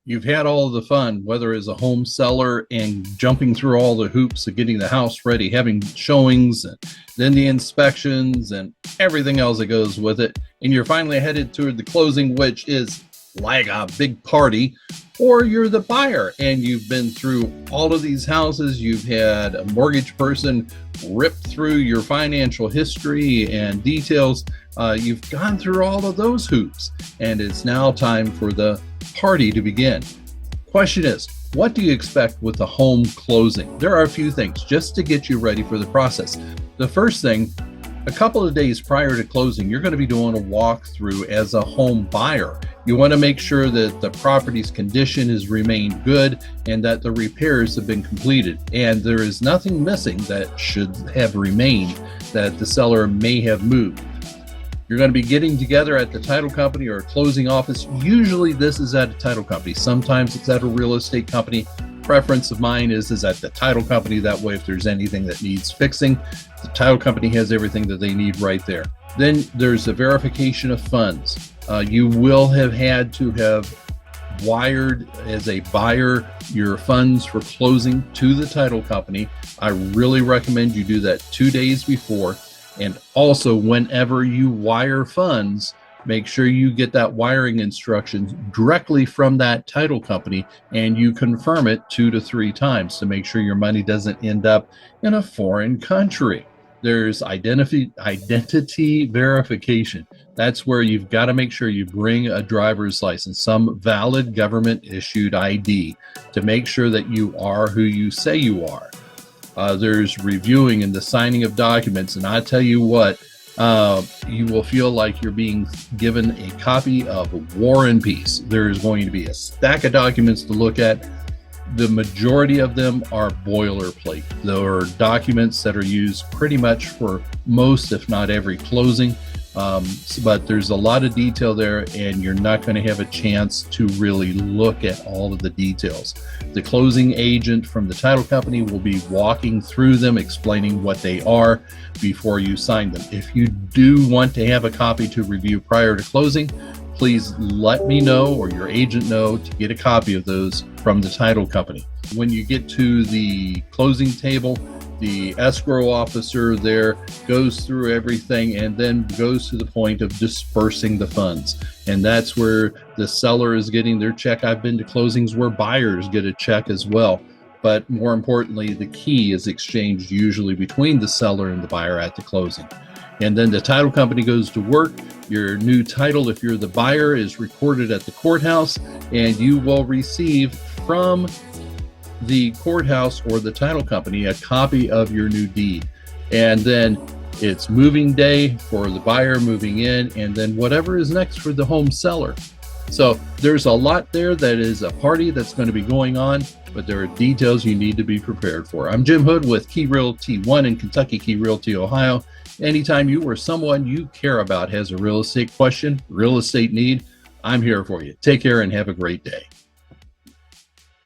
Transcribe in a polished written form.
You've had all of the fun, whether as a home seller and jumping through all the hoops of getting the house ready, having showings, and then the inspections and everything else that goes with it. And you're finally headed toward the closing, which is like a big party. Or you're the buyer and you've been through all of these houses. You've had a mortgage person rip through your financial history and details. You've gone through all of those hoops, and it's now time for the party to begin. Question is, what do you expect with the home closing? There are a few things just to get you ready for the process. The first thing, a couple of days prior to closing, you're going to be doing a walkthrough as a home buyer. You want to make sure that the property's condition has remained good and that the repairs have been completed, and there is nothing missing that should have remained that the seller may have moved. You're going to be getting together at the title company or a closing office. Usually this is at a title company. Sometimes it's at a real estate company. Preference of mine is at the title company. That way, if there's anything that needs fixing, the title company has everything that they need right there. Then there's a verification of funds. You will have had to have wired as a buyer your funds for closing to the title company. I really recommend you do that 2 days before. And also, whenever you wire funds, make sure you get that wiring instructions directly from that title company and you confirm it 2 to 3 times to make sure your money doesn't end up in a foreign country. There's identity verification. That's where you've got to make sure you bring a driver's license, some valid government issued ID, to make sure that you are who you say you are. There's reviewing and the signing of documents, and I tell you what, you will feel like you're being given a copy of War and Peace. There's going to be a stack of documents to look at. The majority of them are boilerplate. There are documents that are used pretty much for most, if not every closing. But there's a lot of detail there, and you're not going to have a chance to really look at all of the details. The closing agent from the title company will be walking through them, explaining what they are before you sign them. If you do want to have a copy to review prior to closing, please let me know or your agent know to get a copy of those from the title company. When you get to the closing table, the escrow officer there goes through everything and then goes to the point of dispersing the funds. And that's where the seller is getting their check. I've been to closings where buyers get a check as well. But more importantly, the key is exchanged usually between the seller and the buyer at the closing. And then the title company goes to work. Your new title, if you're the buyer, is recorded at the courthouse, and you will receive from the courthouse or the title company a copy of your new deed. And then it's moving day for the buyer moving in, and then whatever is next for the home seller. So there's a lot there that is a party that's going to be going on, but there are details you need to be prepared for. I'm Jim Hood with Key Realty One in Kentucky, Key Realty, Ohio. Anytime you or someone you care about has a real estate question, real estate need, I'm here for you. Take care and have a great day.